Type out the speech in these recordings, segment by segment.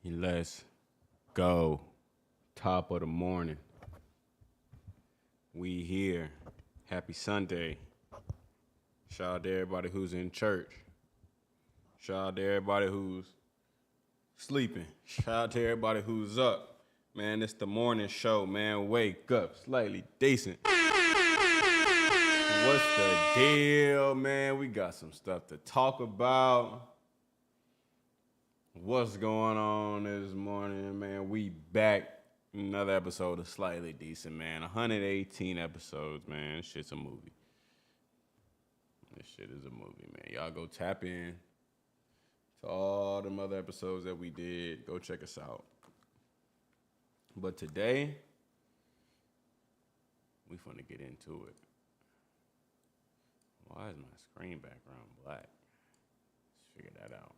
Let's go. Top of the morning. We here. Happy Sunday. Shout out to everybody who's in church. Shout out to everybody who's sleeping. Shout out to everybody who's up. Man, it's the morning show, man. Wake up. Slightly decent. What's the deal, man? We got some stuff to talk about. What's going on this morning, man? We back. Another episode of Slightly Decent, man. 118 episodes, man. This shit's a movie. This shit is a movie, man. Y'all go tap in to all them other episodes that we did. Go check us out. But today, we finna get into it. Why is my screen background black? Let's figure that out.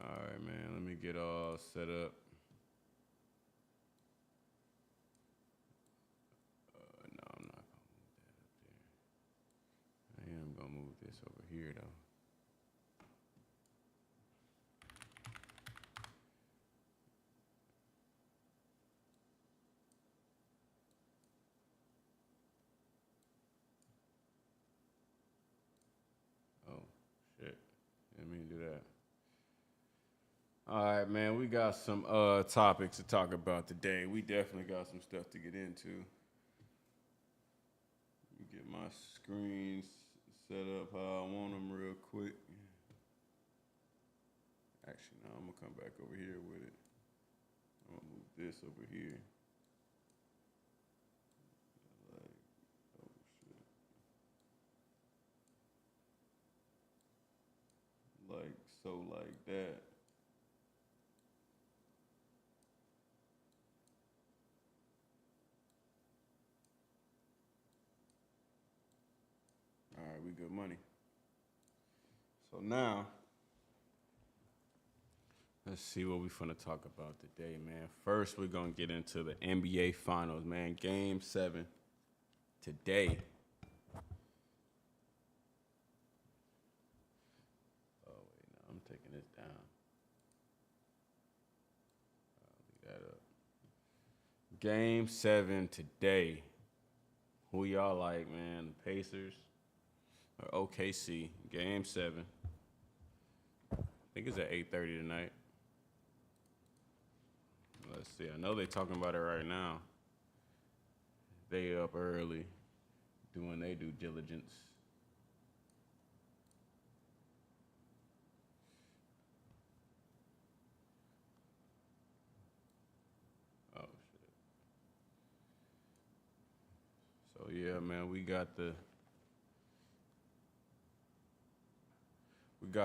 All right, man. Let me get all set up. No, I'm not gonna move that up there. I am gonna move this over here, though. Oh, shit. Let me do that. All right, man, we got some topics to talk about today. We definitely got some stuff to get into. Let me get my screens set up how I want them real quick. Actually, no, I'm going to come back over here with it. I'm going to move this over here. Like, oh, shit. Like, so like that. All right, we good money. So now, let's see what we finna talk about today, man. First, we're gonna get into the NBA Finals, man. Game 7 today. Oh wait, no, I'm taking this down. I'll leave that up. Game 7 today. Who y'all like, man? The Pacers or OKC? Game 7. I think it's at 8:30 tonight. Let's see. I know they're talking about it right now. They up early doing their due diligence. Oh, shit. So, yeah, man, we got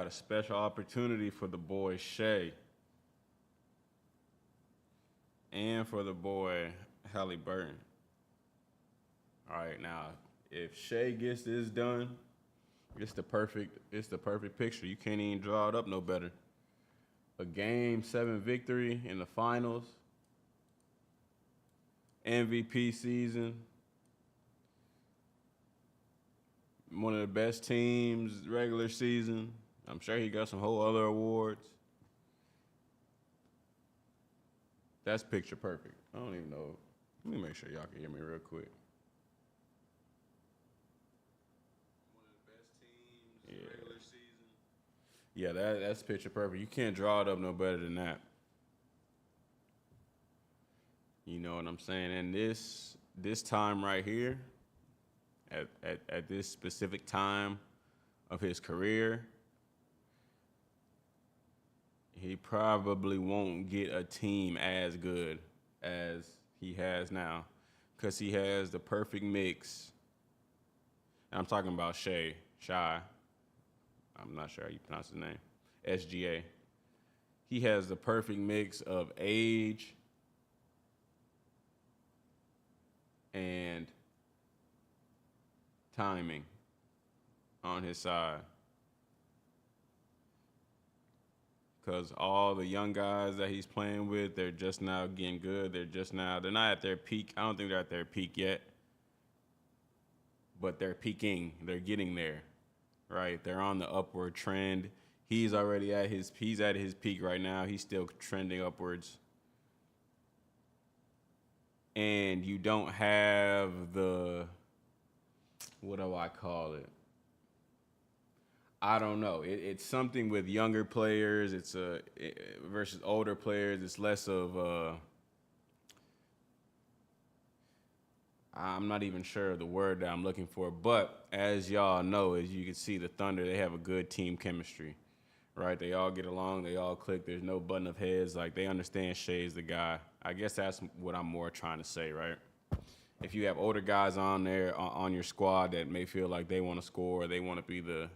a special opportunity for the boy Shea and for the boy Halliburton. All right, now if Shea gets this done, it's the perfect picture. You can't even draw it up no better. A Game 7 victory in the finals, MVP season, one of the best teams regular season. I'm sure he got some whole other awards. That's picture perfect. I don't even know. Let me make sure y'all can hear me real quick. One of the best teams regular season. Yeah, that's picture perfect. You can't draw it up no better than that. You know what I'm saying? And this time right here, at this specific time of his career, he probably won't get a team as good as he has now because he has the perfect mix. And I'm talking about Shai. I'm not sure how you pronounce his name. SGA. He has the perfect mix of age and timing on his side. Because all the young guys that he's playing with, they're just now getting good. They're not at their peak. I don't think they're at their peak yet. But they're peaking. They're getting there, right? They're on the upward trend. He's at his peak right now. He's still trending upwards. And you don't have the, what do I call it? I don't know. It's something with younger players. Versus older players. It's less of I'm not even sure of the word that I'm looking for. But as y'all know, as you can see, the Thunder, they have a good team chemistry, right? They all get along. They all click. There's no button of heads. Like, they understand Shai's the guy. I guess that's what I'm more trying to say, right? If you have older guys on there on your squad that may feel like they want to score, or they want to be the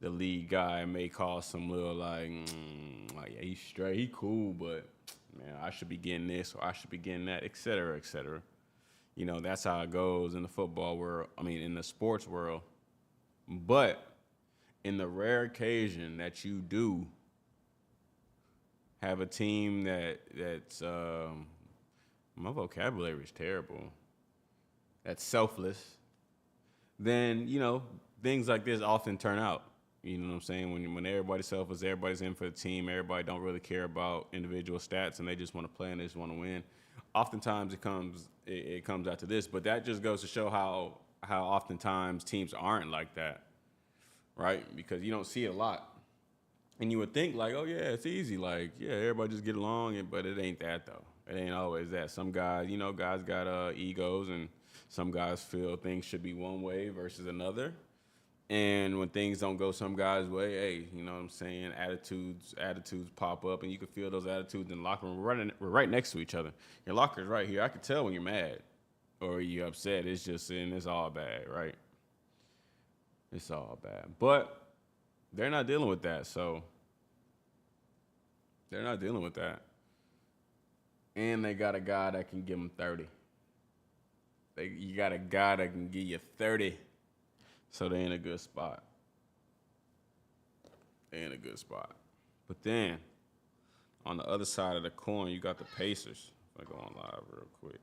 lead guy, it may cause some little like, yeah, he's straight, he cool, but man, I should be getting this or I should be getting that, et cetera, et cetera. You know, that's how it goes in the football world. I mean, in the sports world. But in the rare occasion that you do have a team that's my vocabulary is terrible. That's selfless. Then things like this often turn out. You know what I'm saying? When everybody's selfless, everybody's in for the team. Everybody don't really care about individual stats, and they just want to play and they just want to win. Oftentimes it comes out to this, but that just goes to show how oftentimes teams aren't like that, right? Because you don't see it a lot, and you would think like, oh yeah, it's easy, like yeah, everybody just get along, but it ain't that though. It ain't always that. Some guys, guys got egos, and some guys feel things should be one way versus another. And when things don't go some guys' way, hey, you know what I'm saying? Attitudes pop up, and you can feel those attitudes in the locker room. We're right next to each other. Your locker's right here. I can tell when you're mad or you're upset. It's just, and it's all bad, right? It's all bad. But they're not dealing with that, so they're not dealing with that. And they got a guy that can give them 30. You got a guy that can give you 30. So they in a good spot. But then, on the other side of the coin, you got the Pacers. If I go on live real quick.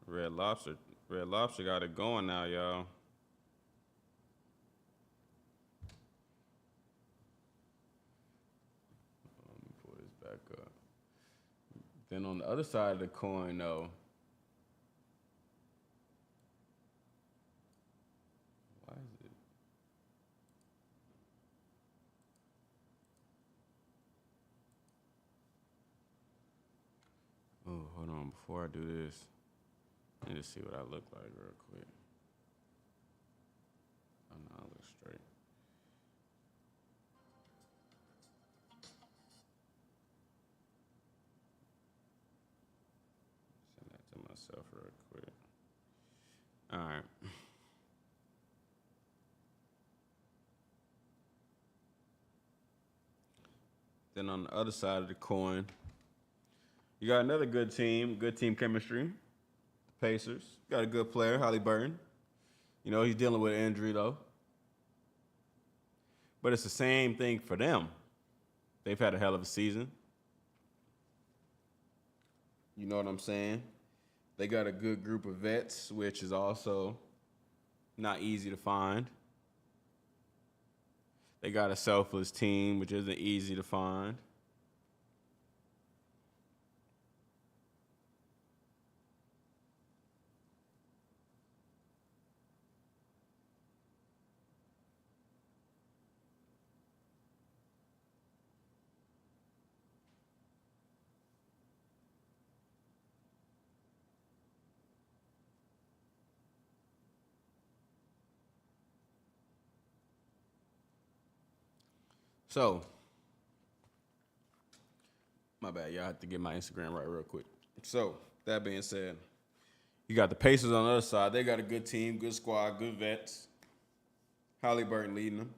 Red Lobster got it going now, y'all. Let me pull this back up. Then on the other side of the coin, though, why is it? Oh, hold on. Before I do this, let me just see what I look like real quick. Oh, no, I look straight. Send that to myself real quick. All right. Then on the other side of the coin, you got another good team chemistry. Pacers. Got a good player, Halliburton. He's dealing with an injury though. But it's the same thing for them. They've had a hell of a season. You know what I'm saying? They got a good group of vets, which is also not easy to find. They got a selfless team, which isn't easy to find. So, my bad, y'all have to get my Instagram right real quick. So, that being said, you got the Pacers on the other side. They got a good team, good squad, good vets. Halliburton leading them.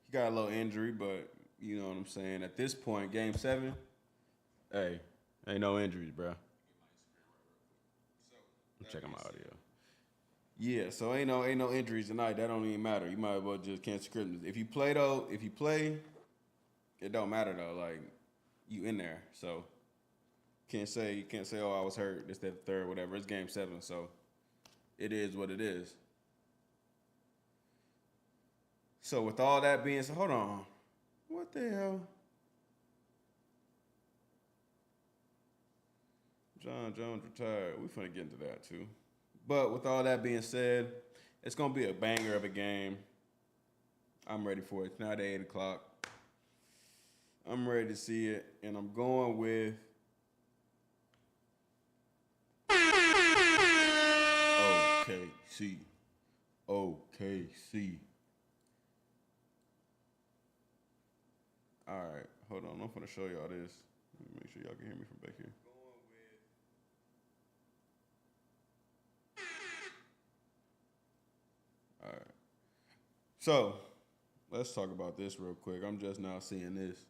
He got a little injury, but you know what I'm saying. At this point, Game 7, hey, ain't no injuries, bro. I'm checking my audio. Yeah, so ain't no injuries tonight. That don't even matter. You might as well just cancel Christmas. If you play, it don't matter though. Like, you in there, so you can't say, oh, I was hurt. This, that, the third, whatever. It's Game 7, so it is what it is. So with all that being said, hold on. What the hell? John Jones retired. We finna get into that too. But with all that being said, it's gonna be a banger of a game. I'm ready for it. It's now at 8 o'clock. I'm ready to see it, and I'm going with OKC. OKC. All right, hold on. I'm gonna show y'all this. Let me make sure y'all can hear me from back here. All right. So let's talk about this real quick. I'm just now seeing this.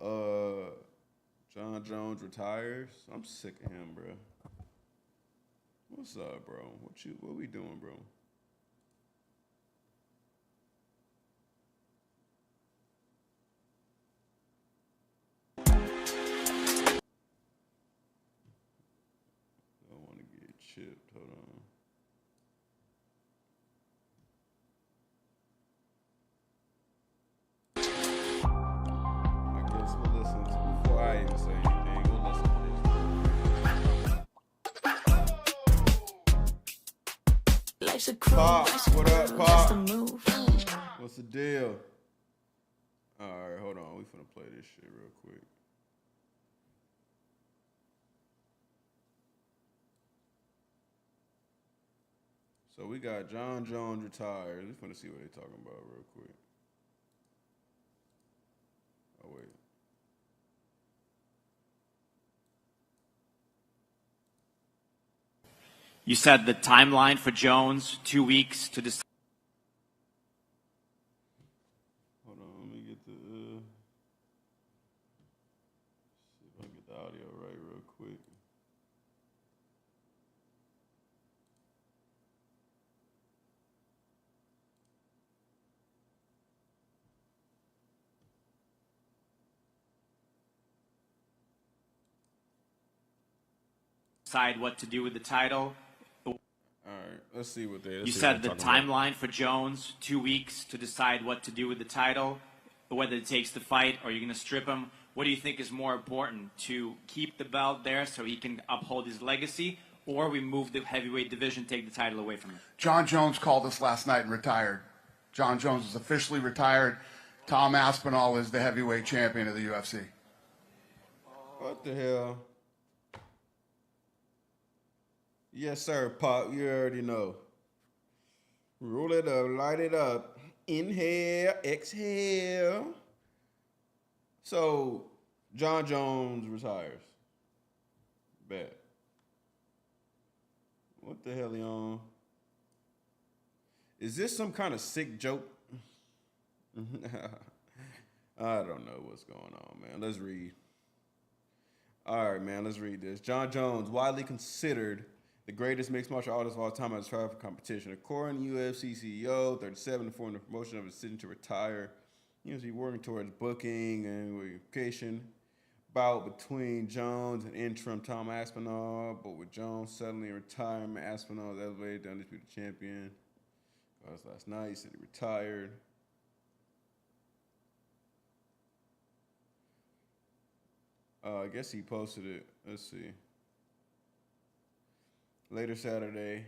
John Jones retires. I'm sick of him, bro. What's up, bro? What we doing, bro? I want to get chipped. Hold on. I guess we'll listen to before I even say anything. We'll listen to this. Life's a cruel, Pop, what up, Pop? that's the move. What's the deal? All right, hold on. We finna play this shit real quick. So we got John Jones retired. We finna see what they talking about real quick. Oh wait. You said the timeline for Jones, 2 weeks to decide. Hold on, let me get the see if I can get the audio right real quick. Decide what to do with the title. All right, let's see what they. You said the timeline for Jones, 2 weeks to decide what to do with the title, whether it takes the fight or you're going to strip him. What do you think is more important, to keep the belt there so he can uphold his legacy, or we move the heavyweight division, take the title away from him? John Jones called us last night and retired. John Jones is officially retired. Tom Aspinall is the heavyweight champion of the UFC. What the hell? Yes, sir, Pop. You already know. Roll it up, light it up. Inhale, exhale. So, John Jones retires. Bet. What the hell, he on? Is this some kind of sick joke? I don't know what's going on, man. Let's read. All right, man, let's read this. John Jones, widely considered the greatest mixed martial artist of all time, has tried for competition. According to UFC CEO, 37, informed the promotion of his decision to retire. UFC working towards booking and unification. Bout between Jones and interim Tom Aspinall, but with Jones suddenly in retirement, Aspinall is elevated to undisputed champion. That was last night. He said he retired. I guess he posted it. Let's see. Later Saturday,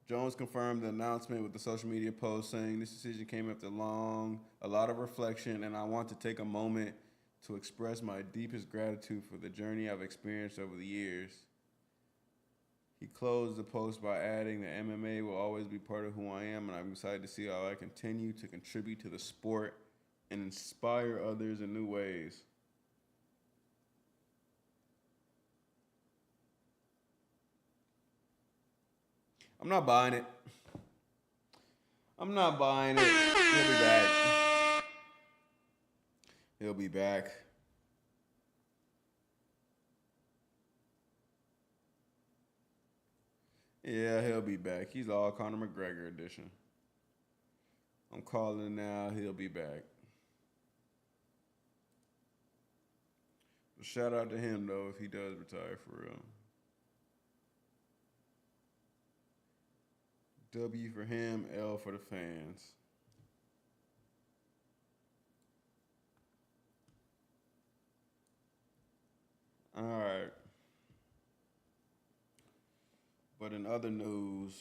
Jones confirmed the announcement with the social media post saying, "This decision came after a lot of reflection, and I want to take a moment to express my deepest gratitude for the journey I've experienced over the years." He closed the post by adding that MMA will always be part of who I am, and I'm excited to see how I continue to contribute to the sport and inspire others in new ways. I'm not buying it. I'm not buying it. He'll be back. He'll be back. Yeah, he'll be back. He's all Conor McGregor edition. I'm calling now. He'll be back. But shout out to him, though, if he does retire for real. W for him, L for the fans. All right. But in other news,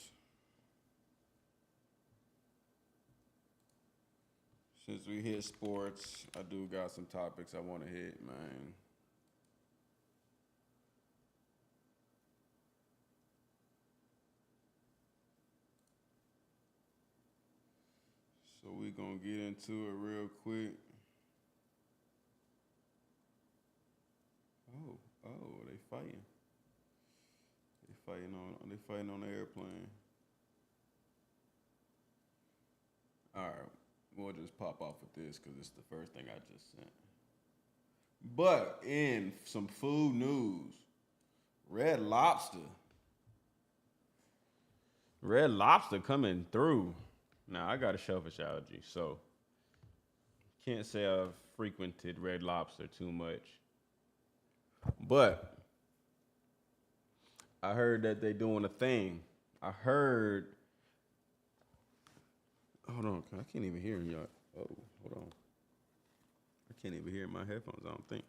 since we hit sports, I do got some topics I want to hit, man. So we gonna get into it real quick. Oh, they fighting. They fighting on the airplane. All right, we'll just pop off with this because it's the first thing I just sent. But in some food news, Red Lobster coming through. Now, I got a shellfish allergy, so can't say I've frequented Red Lobster too much. But I heard that they doing a thing. Hold on, I can't even hear y'all. Oh, hold on. I can't even hear my headphones, I don't think.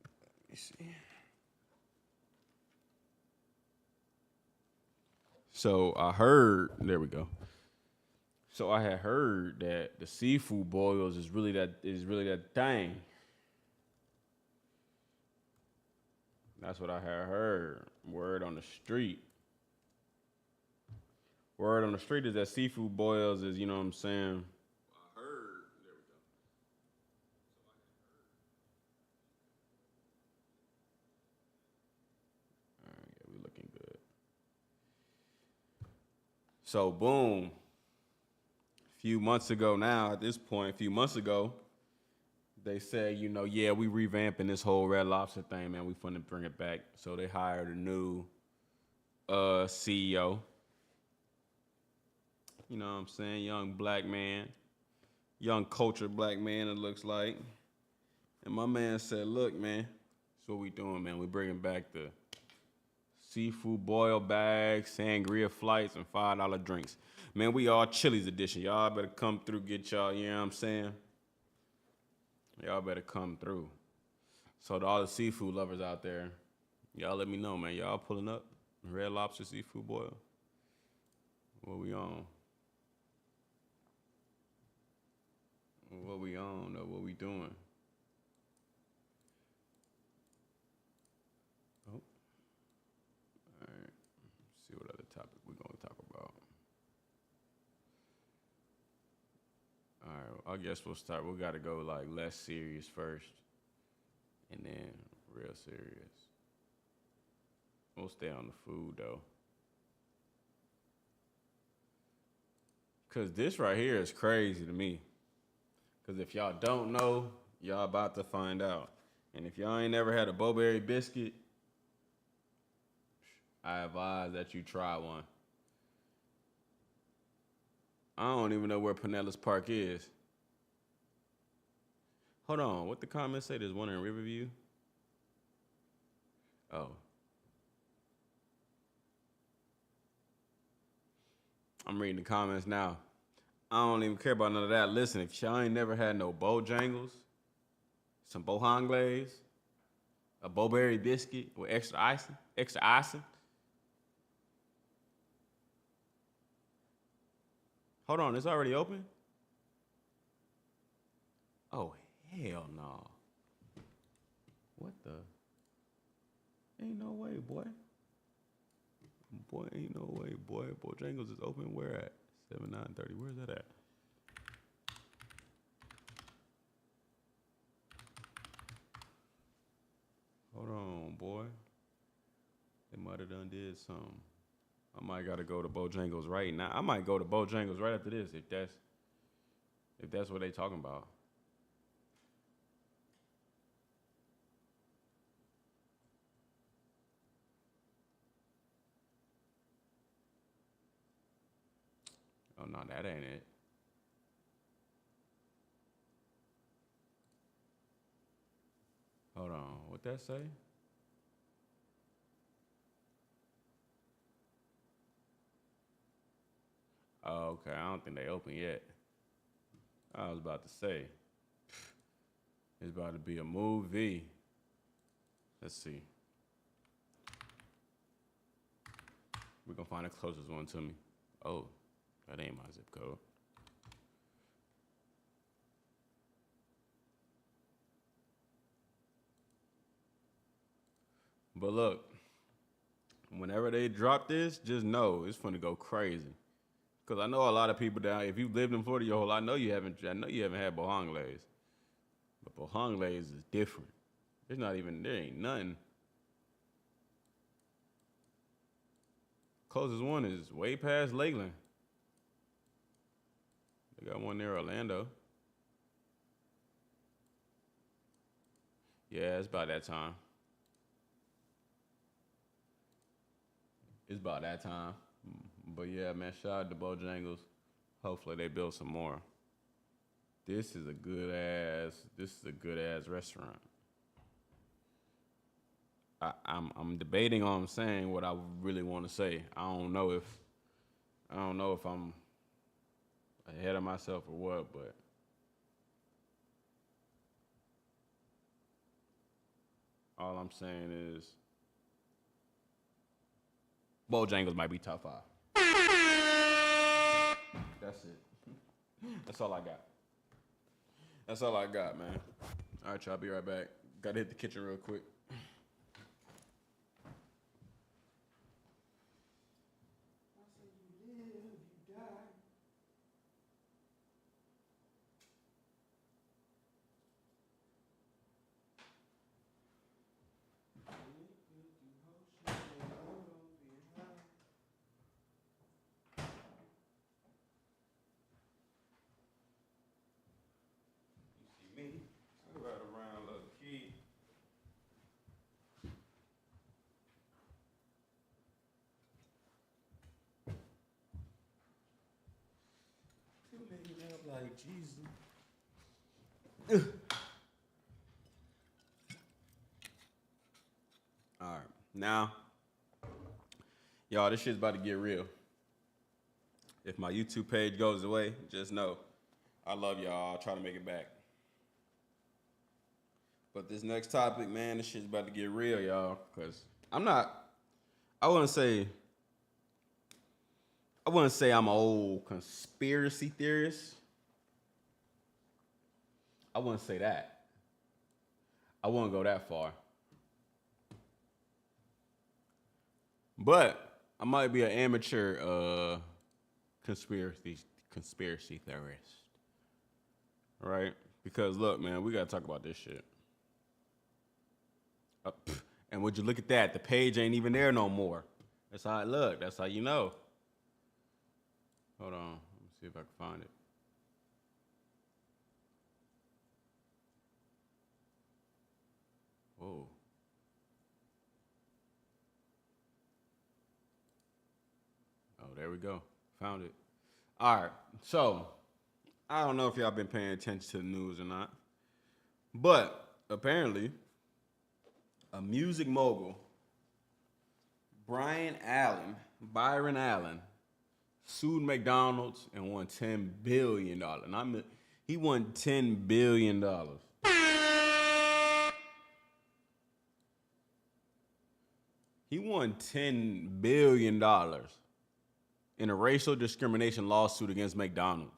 Let me see. So there we go. So I had heard that the seafood boils is really that thing. That's what I had heard. Word on the street is that seafood boils is, you know what I'm saying? I heard. There we go. All right, yeah, we looking good. So boom. A few months ago, they said, you know, yeah, we revamping this whole Red Lobster thing, man. We finna bring it back. So they hired a new CEO. You know what I'm saying? Young black man. Young cultured black man, it looks like. And my man said, look, man, that's what we doing, man. We bringing back the seafood boil bags, sangria flights, and $5 drinks. Man, we all Chili's edition. Y'all better come through, get y'all, you know what I'm saying? Y'all better come through. So to all the seafood lovers out there, y'all let me know, man. Y'all pulling up? Red Lobster seafood boil? What we on? What we on, though? What we doing? Oh. All right. Let's see what other topic we're going to talk about. All right. I guess we'll start. We got to go, like, less serious first. And then real serious. We'll stay on the food, though. Because this right here is crazy to me. Because if y'all don't know, y'all about to find out. And if y'all ain't never had a Bo-Berry biscuit, I advise that you try one. I don't even know where Pinellas Park is. Hold on, what the comments say? There's one in Riverview? Oh. I'm reading the comments now. I don't even care about none of that. Listen, if y'all ain't never had no Bojangles, some Bohan glaze, a Bo-Berry biscuit with extra icing. Hold on, it's already open? Oh, hell no. What the? Ain't no way, boy. Boy, ain't no way, boy. Bojangles is open. Where at? 7930. Where's that at? Hold on, boy. They might have done did something. I might gotta go to Bojangles right now. I might go to Bojangles right after this if that's what they talking about. Oh no, that ain't it. Hold on, what that say? Oh, okay. I don't think they open yet. I was about to say. It's about to be a movie. Let's see. We're going to find the closest one to me. Oh, that ain't my zip code. But look, whenever they drop this, just know it's gonna go crazy. Cause I know a lot of people down. If you've lived in Florida your whole life, I know you haven't had Bohonglays. But Bohonglays is different. There ain't nothing. Closest one is way past Lakeland. They got one near Orlando. Yeah, it's about that time. It's about that time. But yeah, man, shout out to Bojangles. Hopefully they build some more. This is a good ass restaurant. I'm debating on saying what I really want to say. I don't know if I'm ahead of myself or what, but all I'm saying is Bojangles might be top 5. That's it. That's all I got. That's all I got, man. All right, y'all, be right back. Gotta hit the kitchen real quick. Me, I ride around low key. You make it up like Jesus. All right, now, y'all, this shit's about to get real. If my YouTube page goes away, just know I love y'all. I'll try to make it back. But this next topic, man, this shit's about to get real, y'all. Cause I wouldn't say I'm an old conspiracy theorist. I wouldn't say that. I wouldn't go that far. But I might be an amateur conspiracy theorist. Right? Because look, man, we gotta talk about this shit. And would you look at that? The page ain't even there no more. That's how it look. That's how you know. Hold on. Let me see if I can find it. Whoa. Oh, there we go. Found it. All right. So, I don't know if y'all been paying attention to the news or not, but apparently, a music mogul, Byron Allen, sued McDonald's and won $10 billion. And he won $10 billion. He won $10 billion in a racial discrimination lawsuit against McDonald's.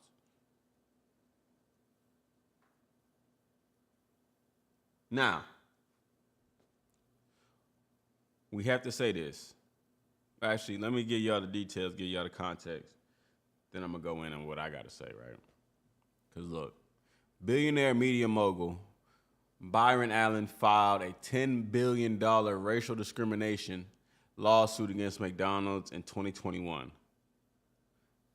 Now, we have to say this. Actually, let me give y'all the details, give y'all the context. Then I'm going to go in on what I got to say, right? Because look, billionaire media mogul Byron Allen filed a $10 billion racial discrimination lawsuit against McDonald's in 2021.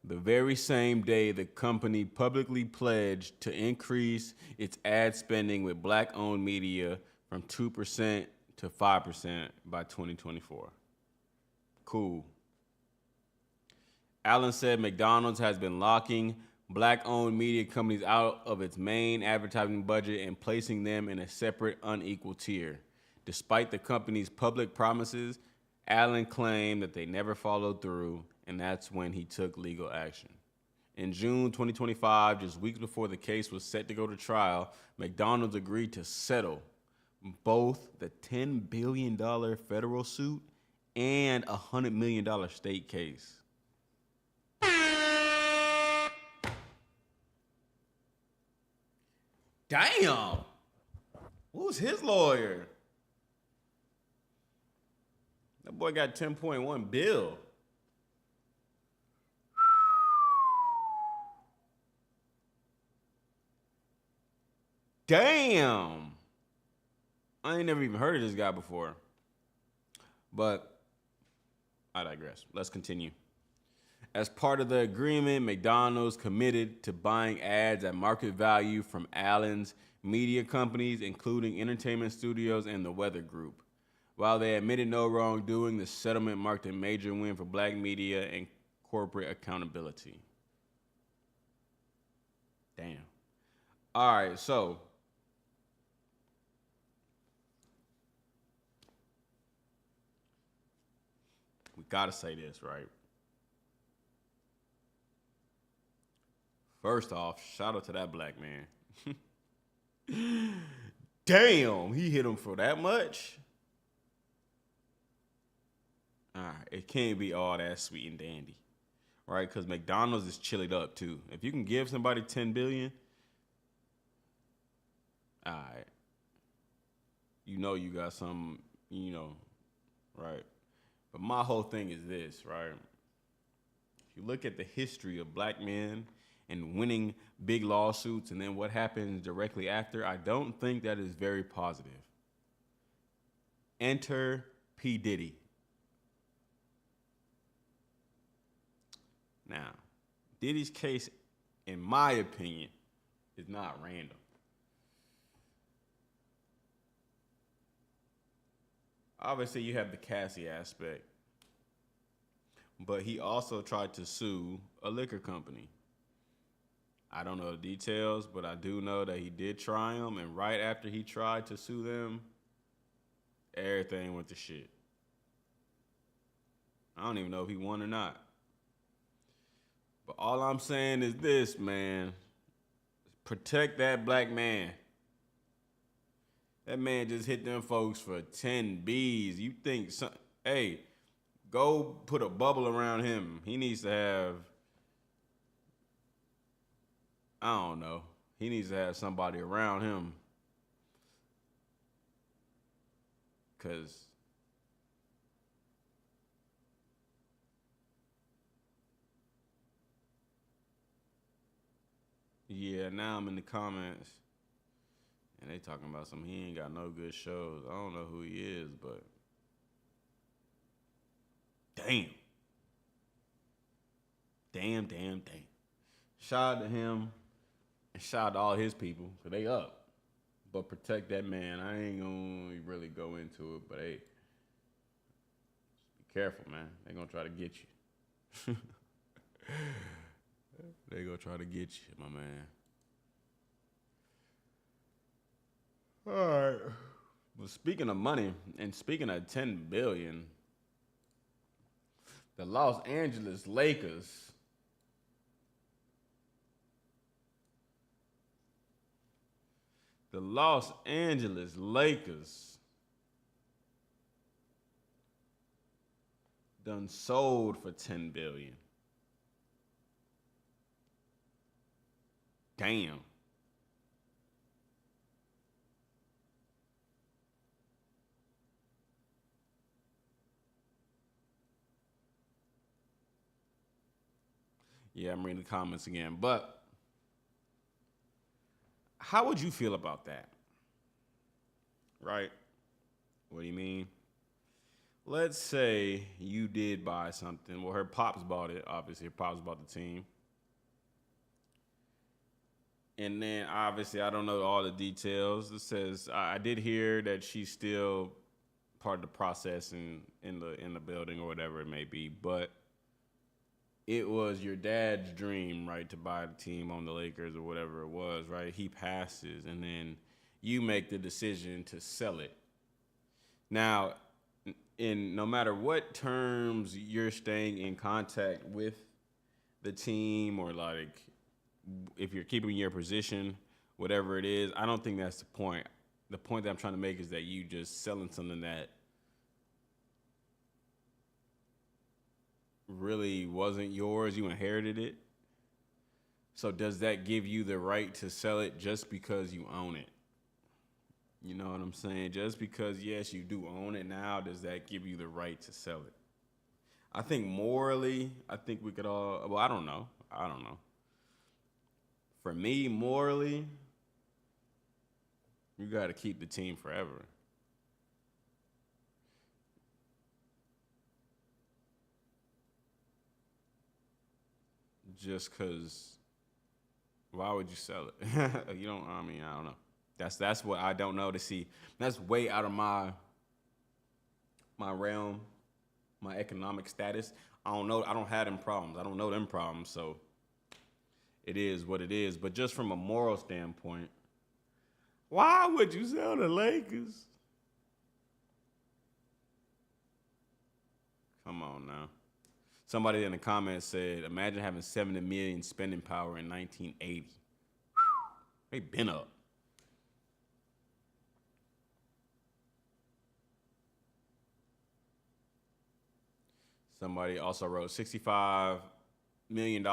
The very same day the company publicly pledged to increase its ad spending with black-owned media from 2% to 5% by 2024. Cool. Allen said McDonald's has been locking black-owned media companies out of its main advertising budget and placing them in a separate, unequal tier. Despite the company's public promises, Allen claimed that they never followed through, and that's when he took legal action. In June 2025, just weeks before the case was set to go to trial, McDonald's agreed to settle both the $10 billion federal suit and a $100 million state case. Damn. Who's his lawyer? That boy got 10.1 bill. Damn. I ain't never even heard of this guy before. But I digress. Let's continue. As part of the agreement, McDonald's committed to buying ads at market value from Allen's media companies, including Entertainment Studios and The Weather Group. While they admitted no wrongdoing, the settlement marked a major win for black media and corporate accountability. Damn. All right, so we gotta say this, right? First off, shout out to that black man. Damn, he hit him for that much? All right, it can't be all that sweet and dandy, right? Because McDonald's is chillied up too. If you can give somebody $10 billion, all right, you know you got some, right? But my whole thing is this, right? If you look at the history of black men and winning big lawsuits and then what happens directly after, I don't think that is very positive. Enter P. Diddy. Now, Diddy's case, in my opinion, is not random. Obviously, you have the Cassie aspect, but he also tried to sue a liquor company. I don't know the details, but I do know that he did try them, and right after he tried to sue them, everything went to shit. I don't even know if he won or not. But all I'm saying is this, man. Protect that black man. That man just hit them folks for 10 Bs. You think, hey, go put a bubble around him. He needs to have, I don't know. He needs to have somebody around him. Because yeah, now I'm in the comments and they talking about some he ain't got no good shows. I don't know who he is, but damn. Damn. Shout out to him and shout out to all his people, because they up. But protect that man. I ain't gonna really go into it, but hey, be careful, man. They gonna try to get you. They gonna try to get you, my man. All right. Well, speaking of money and speaking of $10 billion, the Los Angeles Lakers done sold for $10 billion. Damn. Yeah, I'm reading the comments again. But how would you feel about that? Right? What do you mean? Let's say you did buy something. Well, her pops bought it. Obviously, her pops bought the team. And then, obviously, I don't know all the details. It says, I did hear that she's still part of the process in the building or whatever it may be. But it was your dad's dream, right, to buy the team on the Lakers or whatever it was, right? He passes, and then you make the decision to sell it. Now, in no matter what terms you're staying in contact with the team or like if you're keeping your position, whatever it is. I don't think that's the point. The point that I'm trying to make is that you just selling something that really wasn't yours. You inherited it. So does that give you the right to sell it just because you own it? You know what I'm saying? Just because, yes, you do own it now, does that give you the right to sell it? I think morally, I think we could all, well, I don't know. For me, morally, you got to keep the team forever. Just because, why would you sell it? You don't, I mean, I don't know. That's what I don't know to see. That's way out of my realm, my economic status. I don't know. I don't have them problems. I don't know them problems. So it is what it is. But just from a moral standpoint, why would you sell the Lakers? Come on now. Somebody in the comments said, imagine having 70 million spending power in 1980. They been up. Somebody also wrote $65 million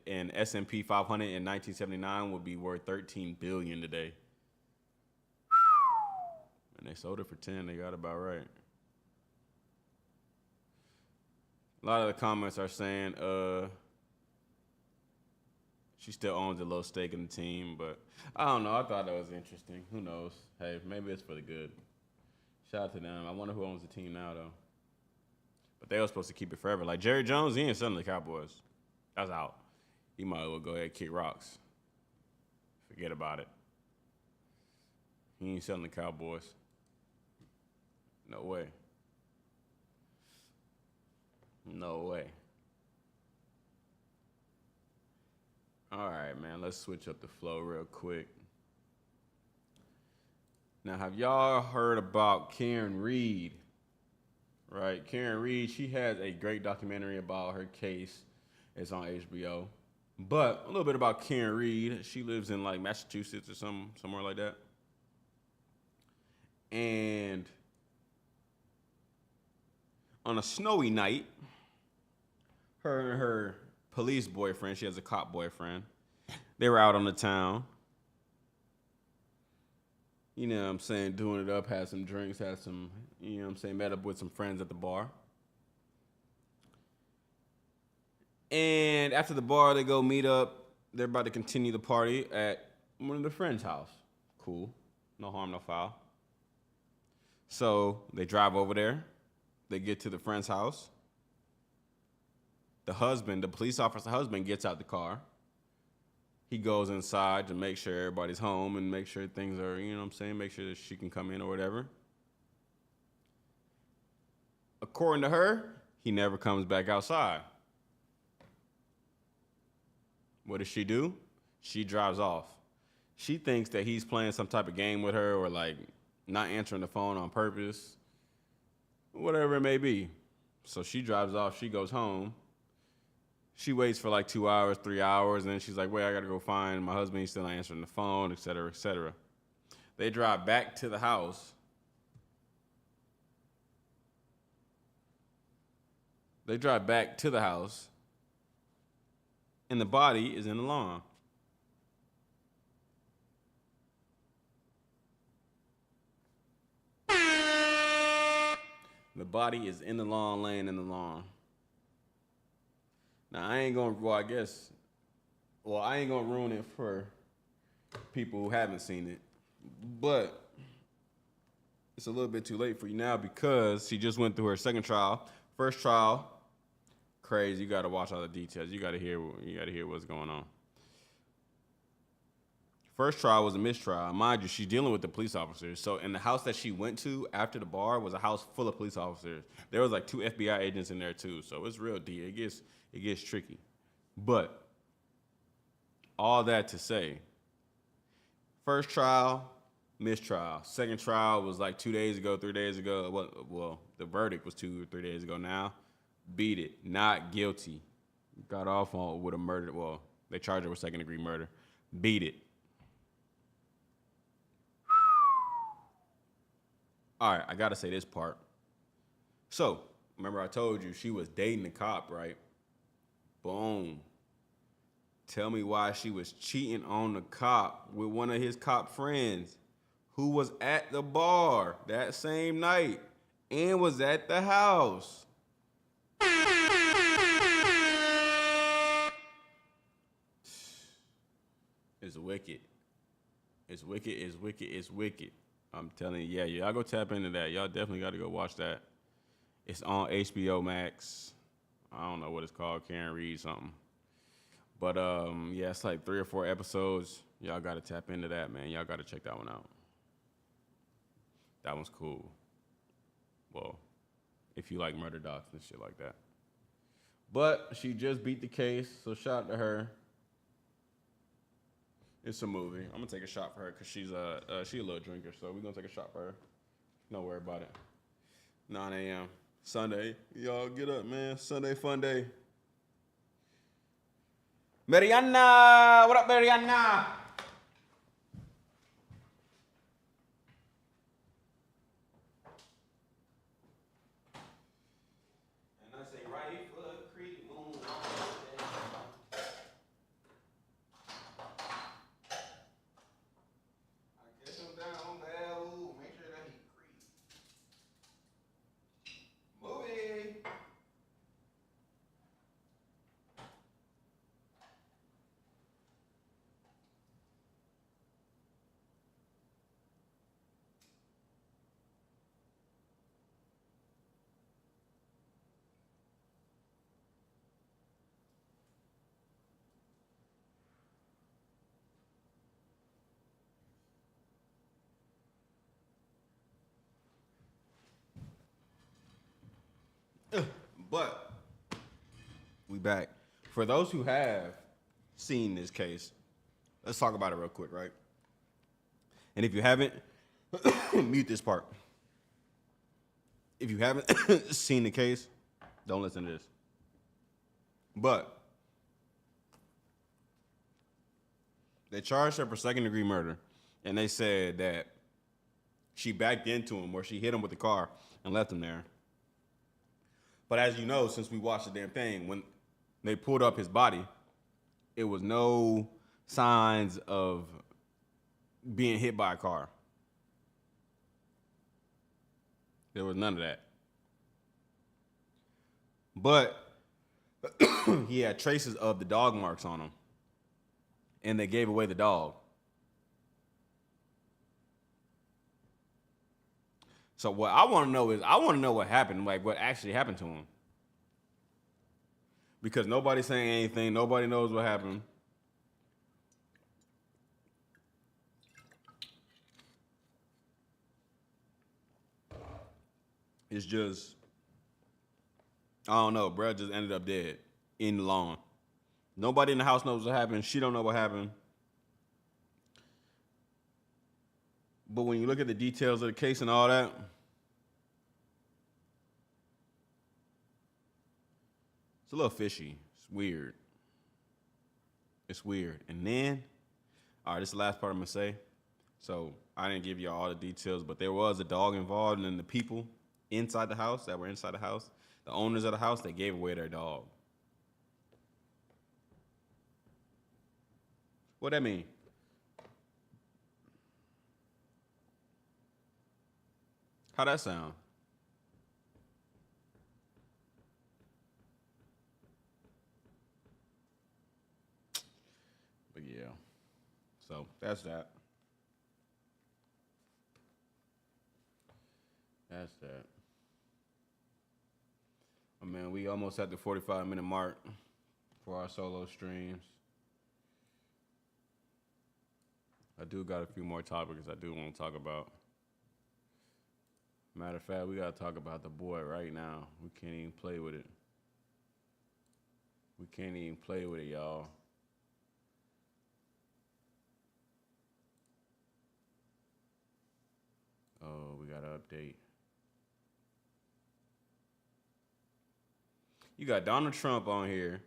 in S&P 500 in 1979 would be worth $13 billion today. And they sold it for 10. They got about right. A lot of the comments are saying she still owns a little stake in the team, but I don't know. I thought that was interesting. Who knows? Hey, maybe it's for the good. Shout out to them. I wonder who owns the team now, though. But they were supposed to keep it forever. Like Jerry Jones, he ain't selling the Cowboys. That's out. He might as well go ahead and kick rocks. Forget about it. He ain't selling the Cowboys. No way. No way. All right, man. Let's switch up the flow real quick. Now, have y'all heard about Karen Reed? Right, Karen Reed, she has a great documentary about her case. It's on HBO. But a little bit about Karen Reed. She lives in like Massachusetts or somewhere like that. And on a snowy night, her and her police boyfriend, she has a cop boyfriend, they were out on the town. You know what I'm saying, doing it up, had some drinks, had some, you know what I'm saying, met up with some friends at the bar. And after the bar, they go meet up. They're about to continue the party at one of their friends' house. Cool. No harm, no foul. So they drive over there. They get to the friend's house. The husband, the police officer husband, gets out the car. He goes inside to make sure everybody's home and make sure things are, you know what I'm saying, make sure that she can come in or whatever. According to her, he never comes back outside. What does she do? She drives off. She thinks that he's playing some type of game with her or like not answering the phone on purpose, whatever it may be. So she drives off, she goes home. She waits for like 2 hours, 3 hours, and then she's like, wait, I gotta go find my husband. He's still not answering the phone, et cetera, et cetera. They drive back to the house. And the body is in the lawn. The body is in the lawn, laying in the lawn. Now, I ain't gonna ruin it for people who haven't seen it, but it's a little bit too late for you now because she just went through her second trial. First trial, crazy. You gotta watch all the details. You gotta hear what's going on. First trial was a mistrial. Mind you, she's dealing with the police officers. So in the house that she went to after the bar was a house full of police officers. There was like 2 FBI agents in there too. So it's real deep. It gets tricky. But all that to say, first trial, mistrial. Second trial was like 2 days ago, 3 days ago. Well, the verdict was 2 or 3 days ago now. Beat it. Not guilty. got off on with a murder. Well, they charged her with second-degree murder. Beat it. All right, I gotta say this part. So, remember I told you she was dating the cop, right? Boom. Tell me why she was cheating on the cop with one of his cop friends who was at the bar that same night and was at the house. It's wicked. It's wicked, it's wicked, it's wicked. I'm telling you, yeah, y'all go tap into that. Y'all definitely got to go watch that. It's on HBO Max. I don't know what it's called. Karen Reed something. But yeah, it's like 3 or 4 episodes. Y'all got to tap into that, man. Y'all got to check that one out. That one's cool. Well, if you like murder docs and shit like that. But she just beat the case, so shout out to her. It's a movie. I'm gonna take a shot for her because she's a little drinker, so we're gonna take a shot for her. Don't worry about it. 9 a.m. Sunday. Y'all get up, man. Sunday fun day. Mariana! What up, Mariana? And I say right foot creep moon. I catch him down there. Ooh, make sure that he creep. Movie. But we back. For those who have seen this case, let's talk about it real quick, right? And if you haven't, mute this part. If you haven't seen the case, don't listen to this. But they charged her for second-degree murder, and they said that she backed into him, or she hit him with the car and left him there. But as you know, since we watched the damn thing, when they pulled up his body, it was no signs of being hit by a car. There was none of that. But he had traces of the dog marks on him, and they gave away the dog. So what I want to know is, I want to know what happened, like what actually happened to him. Because nobody's saying anything. Nobody knows what happened. It's just, I don't know, bro just ended up dead in the lawn. Nobody in the house knows what happened. She don't know what happened. But when you look at the details of the case and all that, it's a little fishy. It's weird. It's weird. And then, all right, this is the last part I'm going to say. So I didn't give you all the details, but there was a dog involved, and the people inside the house that were inside the house, the owners of the house, they gave away their dog. What that mean? How that sound? But yeah. So that's that. That's that. I mean, we almost at the 45-minute mark for our solo streams. I do got a few more topics I do want to talk about. Matter of fact, we got to talk about the boy right now. We can't even play with it. We can't even play with it, y'all. Oh, we got to update. You got Donald Trump on here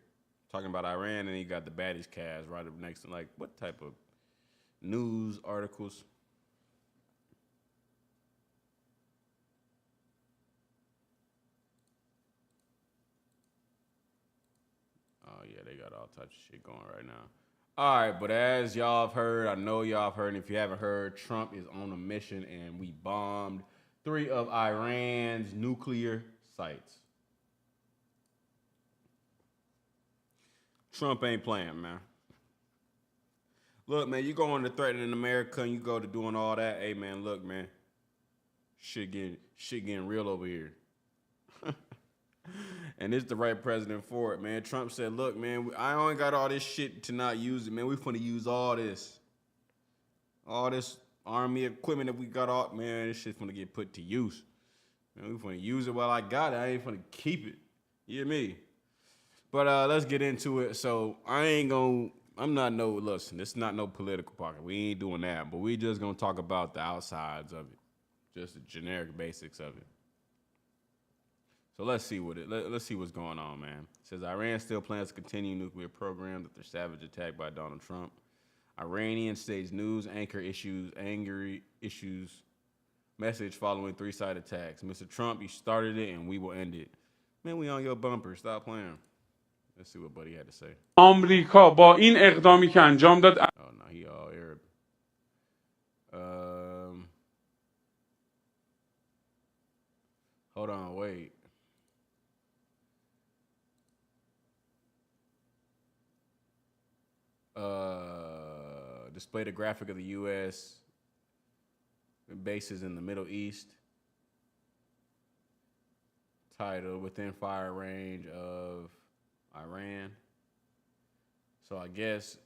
talking about Iran, and he got the baddies cast right up next to, like, what type of news articles? Oh, yeah, they got all types of shit going right now. All right, but as y'all have heard, I know y'all have heard, and if you haven't heard, Trump is on a mission, and we bombed 3 of Iran's nuclear sites. Trump ain't playing, man. Look, man, you go into threatening America and you go to doing all that. Hey, man, look, man, shit getting real over here. And it's the right president for it, man. Trump said, look, man, I only got all this shit to not use it, man. We finna use all this army equipment that we got all, man, this shit's finna get put to use. Man, we finna use it while I got it. I ain't finna keep it. You hear me? But let's get into it. So listen, it's not no political pocket. We ain't doing that, but we just gonna talk about the outsides of it. Just the generic basics of it. So let's see what's going on, man. It says Iran still plans to continue nuclear program after savage attack by Donald Trump. Iranian states news anchor issues message following 3 side attacks. Mr. Trump, you started it and we will end it. Man, we on your bumper. Stop playing. Let's see what Buddy had to say. آمریکا با این اقدامی که انجام داد Oh no, he all Arab. Hold on, wait. Display the graphic of the U.S. bases in the Middle East. Title within fire range of Iran. So I guess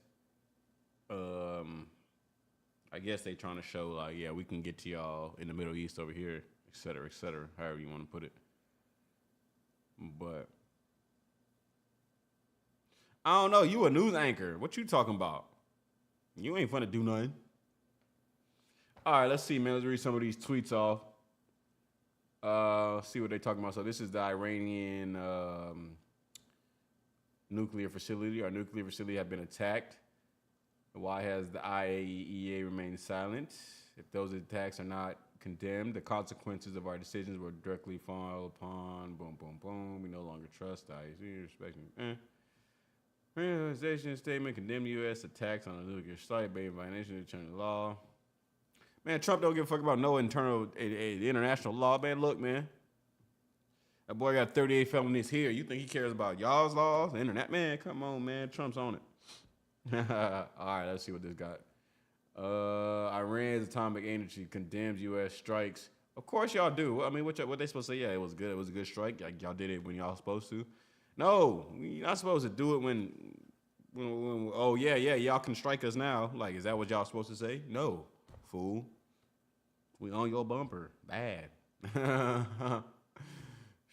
they trying to show like, yeah, we can get to y'all in the Middle East over here, et cetera, however you want to put it. But I don't know. You a news anchor. What you talking about? You ain't finna do nothing. All right, let's see, man. Let's read some of these tweets off. See what they talking about. So this is the Iranian nuclear facility. Our nuclear facility have been attacked. Why has the IAEA remained silent? If those attacks are not condemned, the consequences of our decisions will directly fall upon. Boom, boom, boom. We no longer trust the IAEA. Respecting. Organization statement condemned U.S. attacks on a nuclear site based violation of international law. Man, Trump don't give a fuck about no international law, man. Look, man. That boy got 38 felonies here. You think he cares about y'all's laws? The internet? Man, come on, man. Trump's on it. All right, let's see what this got. Iran's atomic energy condemns U.S. strikes. Of course y'all do. I mean, what they supposed to say? Yeah, it was good. It was a good strike. Y'all did it when y'all supposed to. No, you're not supposed to do it when oh, yeah, y'all can strike us now. Like, is that what y'all supposed to say? No, fool. We on your bumper. Bad.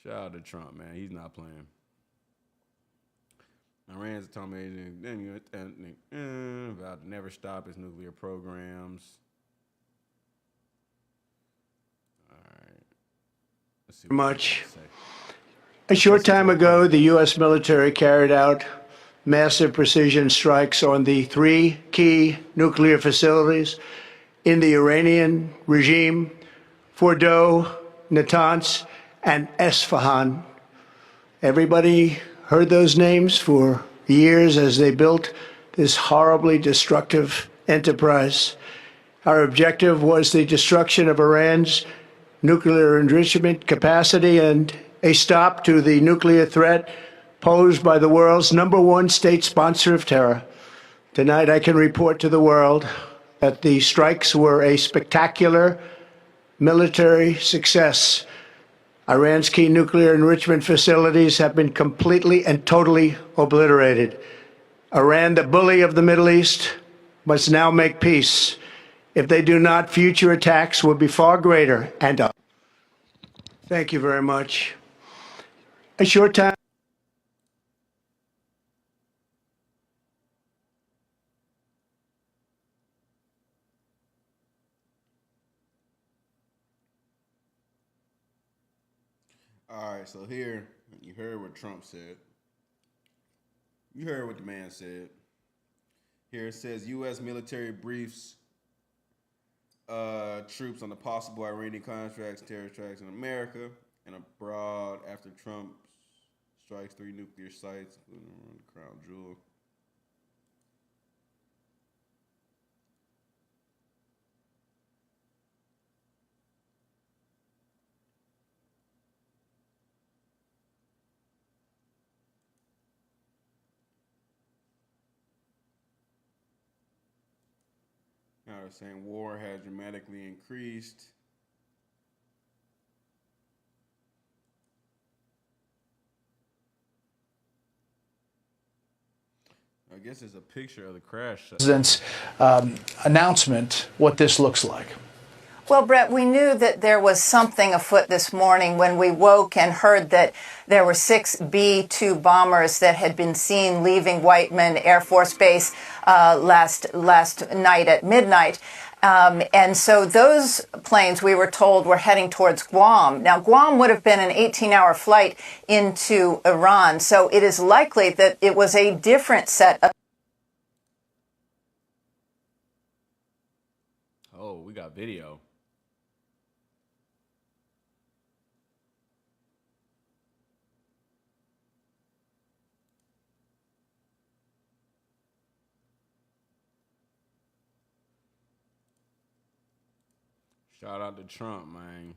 Shout out to Trump, man. He's not playing. Iran's atomic energy vowed to never stop its nuclear programs. All right. Let's see much. A short time ago, the U.S. military carried out massive precision strikes on the 3 key nuclear facilities in the Iranian regime: Fordow, Natanz, and Esfahan. Everybody heard those names for years as they built this horribly destructive enterprise. Our objective was the destruction of Iran's nuclear enrichment capacity and a stop to the nuclear threat posed by the world's #1 state sponsor of terror. Tonight, I can report to the world that the strikes were a spectacular military success. Iran's key nuclear enrichment facilities have been completely and totally obliterated. Iran, the bully of the Middle East, must now make peace. If they do not, future attacks will be far greater and up. Thank you very much. A short time. All right, so here you heard what Trump said. You heard what the man said. Here it says U.S. military briefs troops on the possible Iranian contracts, terrorist attacks in America and abroad after Trump strikes 3 nuclear sites, including the Crown Jewel. Now they're saying war has dramatically increased. I guess it's a picture of the crash site. President's announcement, what this looks like. Well, Brett, we knew that there was something afoot this morning when we woke and heard that there were 6 B-2 bombers that had been seen leaving Whiteman Air Force Base last night at midnight. And so those planes, we were told, were heading towards Guam. Now, Guam would have been an 18-hour flight into Iran, so it is likely that it was a different set of... Oh, we got video. Shout out to Trump, man.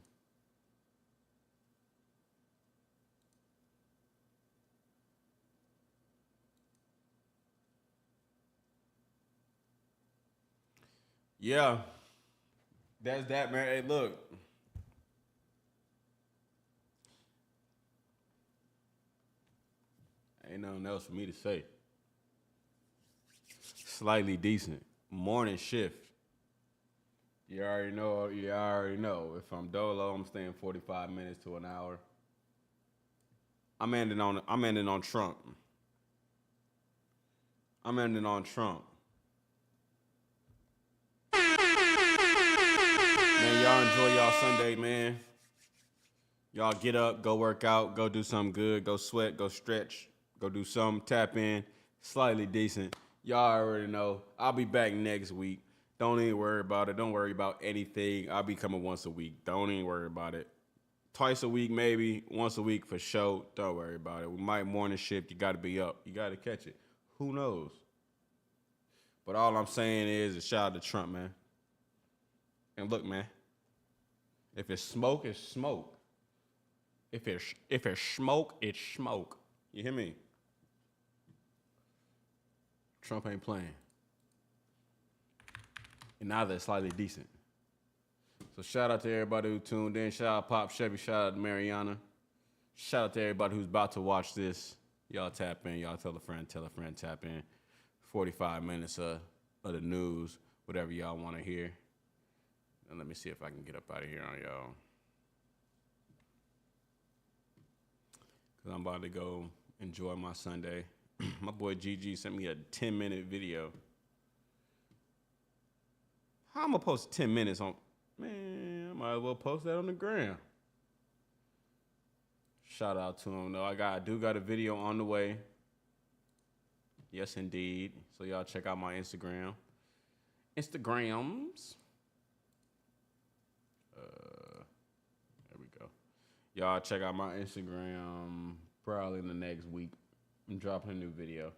Yeah. That's that, man. Hey, look. Ain't nothing else for me to say. Slightly decent. Morning shift. You already know. If I'm dolo, I'm staying 45 minutes to an hour. I'm ending on Trump. Man, y'all enjoy y'all Sunday, man. Y'all get up, go work out, go do something good, go sweat, go stretch, go do something, tap in, slightly decent. Y'all already know. I'll be back next week. Don't even worry about it. Don't worry about anything. I'll be coming once a week. Don't even worry about it. Twice a week, maybe. Once a week for sure. Don't worry about it. We might morning shift. You got to be up. You got to catch it. Who knows? But all I'm saying is shout out to Trump, man. And look, man. If it's smoke, it's smoke. If it's smoke, it's smoke. You hear me? Trump ain't playing. And neither is slightly decent. So shout out to everybody who tuned in. Shout out Pop Chevy. Shout out to Mariana. Shout out to everybody who's about to watch this. Y'all tap in. Y'all tell a friend, tap in. 45 minutes of the news, whatever y'all want to hear. And let me see if I can get up out of here on y'all. Because I'm about to go enjoy my Sunday. My boy GG sent me a 10-minute video. How am I going to post 10 minutes on? Man, I might as well post that on the gram. Shout out to him, though. I do got a video on the way. Yes, indeed. So y'all check out my Instagrams. There we go. Y'all check out my Instagram probably in the next week. I'm dropping a new video.